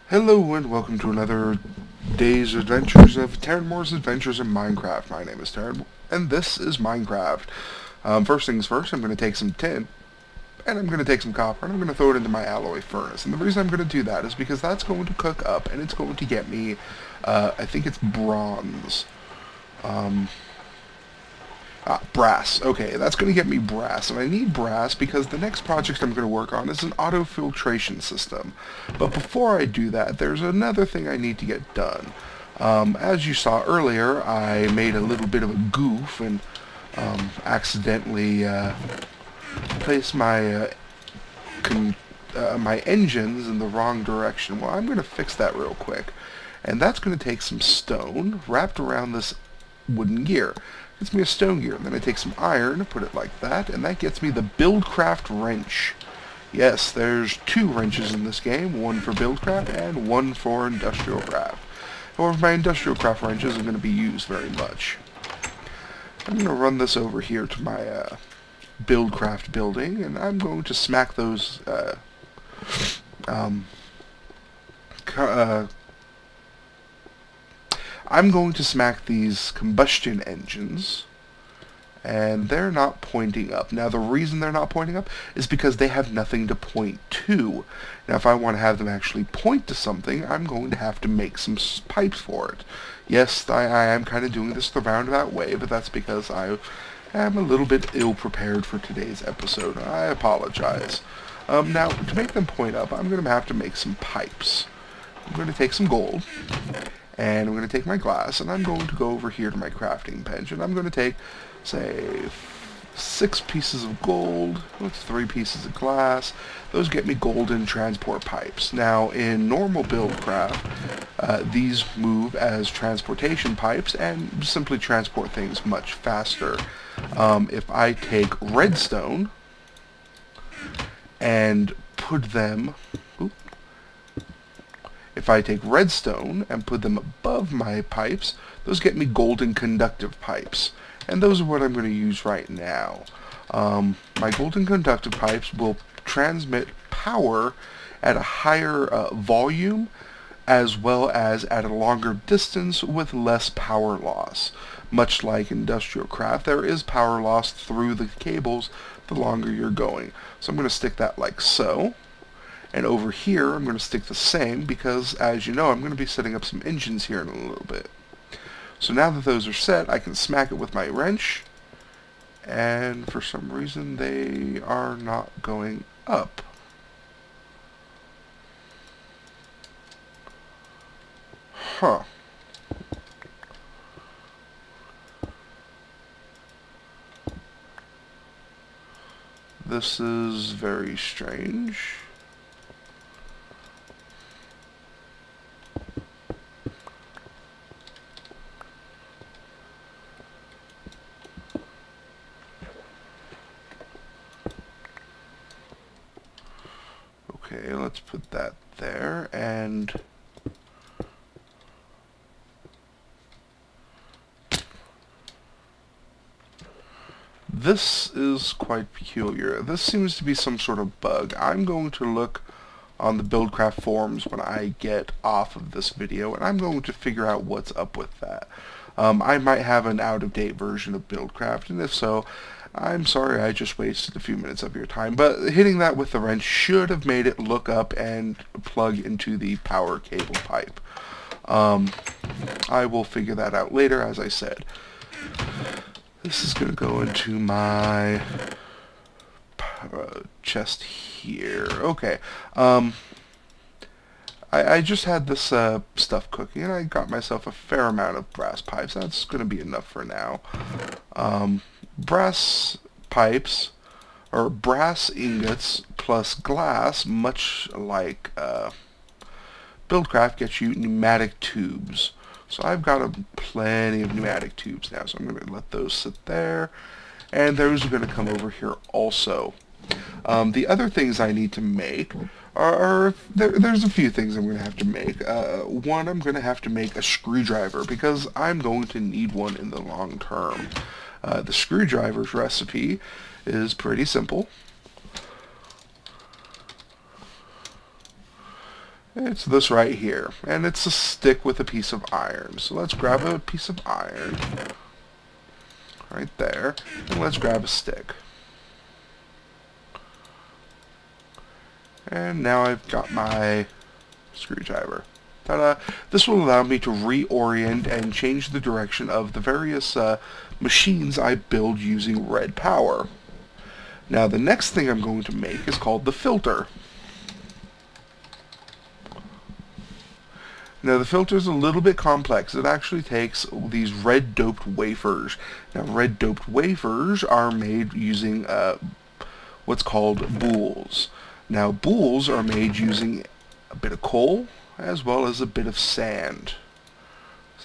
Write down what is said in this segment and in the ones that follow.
Hello and welcome to another day's adventures of Tarenmor's Adventures in Minecraft. My name is Tarenmor, and this is Minecraft. First things first, I'm going to take some tin, and I'm going to take some copper, and I'm going to throw it into my alloy furnace. And the reason I'm going to do that is because that's going to cook up, and it's going to get me, I think it's bronze. Brass. Okay, that's going to get me brass, and I need brass because the next project I'm going to work on is an auto-filtration system. But before I do that, there's another thing I need to get done. As you saw earlier, I made a little bit of a goof and accidentally placed my my engines in the wrong direction. Well, I'm going to fix that real quick, and that's going to take some stone wrapped around this wooden gear. Gets me a stone gear, and then I take some iron, put it like that, and that gets me the BuildCraft Wrench. Yes, there's two wrenches in this game, one for BuildCraft and one for Industrial Craft. However, my Industrial Craft wrench isn't going to be used very much. I'm going to run this over here to my BuildCraft building, and I'm going to smack those I'm going to smack these combustion engines, and they're not pointing up. Now, the reason they're not pointing up is because they have nothing to point to. Now, if I want to have them actually point to something, I'm going to have to make some pipes for it. Yes, I am kind of doing this the roundabout way, but that's because I am a little bit ill-prepared for today's episode. I apologize. Now, to make them point up, I'm going to have to make some pipes. I'm going to take some gold, and I'm going to take my glass, and I'm going to go over here to my crafting bench, and I'm going to take, say, 6 pieces of gold with 3 pieces of glass. Those get me golden transport pipes. Now, in normal BuildCraft, these move as transportation pipes and simply transport things much faster. If I take redstone and put them... If I take redstone and put them above my pipes, those get me golden conductive pipes. And those are what I'm going to use right now. My golden conductive pipes will transmit power at a higher volume as well as at a longer distance with less power loss. Much like Industrial Craft, there is power loss through the cables the longer you're going. So I'm going to stick that like so. And over here, I'm going to stick the same because, as you know, I'm going to be setting up some engines here in a little bit. So now that those are set, I can smack it with my wrench. And for some reason, they are not going up. Huh. This is very strange. Okay, let's put that there, and this is quite peculiar. This seems to be some sort of bug. I'm going to look on the BuildCraft forums when I get off of this video, and I'm going to figure out what's up with that. I might have an out-of-date version of BuildCraft, and if so, I'm sorry I just wasted a few minutes of your time, but hitting that with the wrench should have made it look up and plug into the power cable pipe. I will figure that out later, as I said. This is going to go into my chest here. Okay. I just had this stuff cooking, and I got myself a fair amount of brass pipes. That's going to be enough for now. Brass pipes, or brass ingots plus glass, much like BuildCraft, gets you pneumatic tubes. So I've got plenty of pneumatic tubes now, so I'm going to let those sit there. And those are going to come over here also. The other things I need to make there's a few things I'm going to have to make. One, I'm going to have to make a screwdriver because I'm going to need one in the long term. The screwdriver's recipe is pretty simple. It's this right here, and it's a stick with a piece of iron. So let's grab a piece of iron right there, and let's grab a stick. And now I've got my screwdriver. Ta-da! This will allow me to reorient and change the direction of the various machines I build using red power. Now the next thing I'm going to make is called the filter. Now the filter is a little bit complex. It actually takes these red doped wafers. Now red doped wafers are made using what's called boules. Now boules are made using a bit of coal as well as a bit of sand.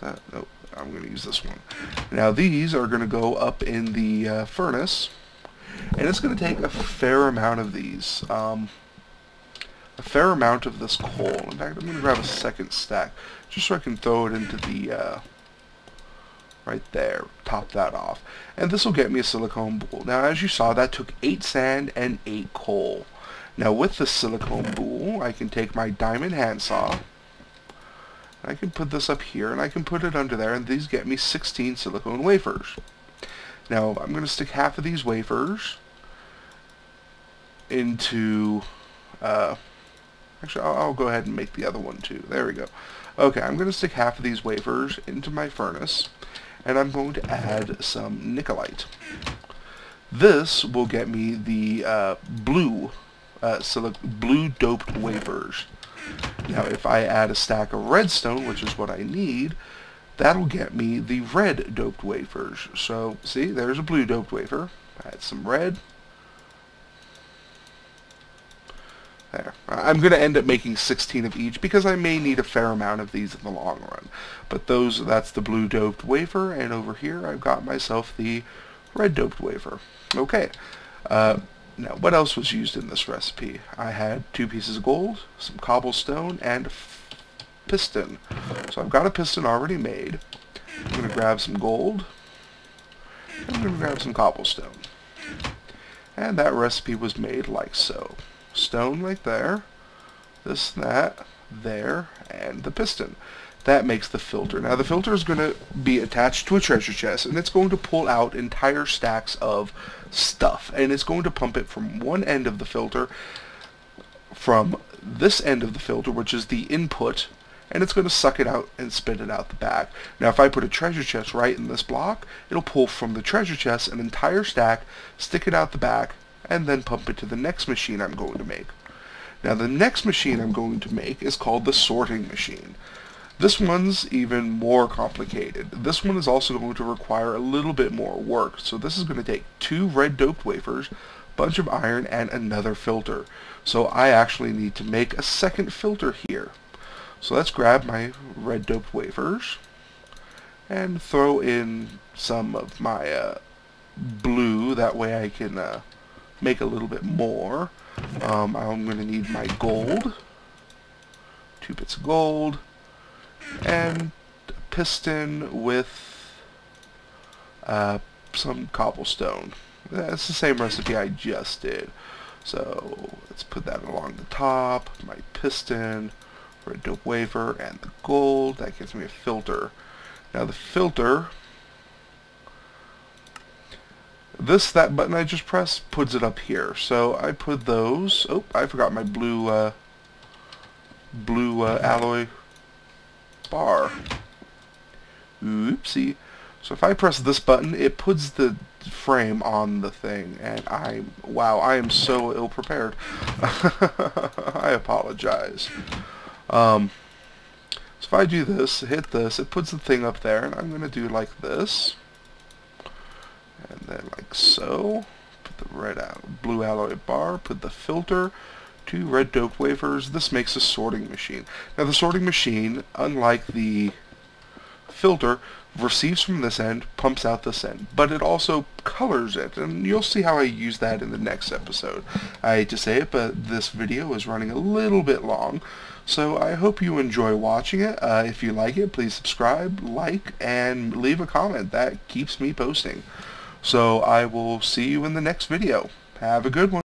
Nope, I'm going to use this one. Now these are going to go up in the furnace, and it's going to take a fair amount of these. A fair amount of this coal. In fact, I'm going to grab a second stack just so I can throw it into the right there, top that off. And this will get me a silicone boule. Now as you saw, that took 8 sand and 8 coal. Now with the silicone boule, I can take my diamond handsaw, I can put this up here, and I can put it under there, and these get me 16 silicone wafers. Now I'm going to stick half of these wafers into actually, I'll go ahead and make the other one too. There we go. Okay, I'm going to stick half of these wafers into my furnace, and I'm going to add some nickelite. This will get me the blue doped wafers. Now, if I add a stack of redstone, which is what I need, that'll get me the red doped wafers. So, see, there's a blue doped wafer. Add some red. There. I'm going to end up making 16 of each because I may need a fair amount of these in the long run. But that's the blue doped wafer, and over here I've got myself the red doped wafer. Okay. Now, what else was used in this recipe? I had 2 pieces of gold, some cobblestone, and piston. So I've got a piston already made. I'm going to grab some gold, and I'm going to grab some cobblestone. And that recipe was made like so. Stone right there, this, that, there, and the piston. That makes the filter. Now the filter is going to be attached to a treasure chest, and it's going to pull out entire stacks of stuff, and it's going to pump it from one end of the filter, from this end of the filter, which is the input, and it's going to suck it out and spit it out the back. Now if I put a treasure chest right in this block, it'll pull from the treasure chest an entire stack, stick it out the back, and then pump it to the next machine I'm going to make. Now the next machine I'm going to make is called the sorting machine. This one's even more complicated. This one is also going to require a little bit more work. So this is going to take 2 red doped wafers, bunch of iron, and another filter. So I actually need to make a second filter here. So let's grab my red doped wafers and throw in some of my blue. That way I can make a little bit more. I'm going to need my gold, 2 bits of gold, and a piston with some cobblestone. That's the same recipe I just did. So let's put that along the top, my piston, red dope wafer, and the gold. That gives me a filter. Now the filter, that button I just pressed puts it up here. So I put those. Oh, I forgot my blue alloy bar. Oopsie. So if I press this button, it puts the frame on the thing, and wow, I am so ill prepared. I apologize. So if I do this, hit this, it puts the thing up there, and I'm going to do like this. And then like so, put the blue alloy bar, put the filter, 2 red doped wafers. This makes a sorting machine. Now the sorting machine, unlike the filter, receives from this end, pumps out this end, but it also colors it, and you'll see how I use that in the next episode. I hate to say it, but this video is running a little bit long, so I hope you enjoy watching it. If you like it, please subscribe, like, and leave a comment. That keeps me posting. So I will see you in the next video. Have a good one.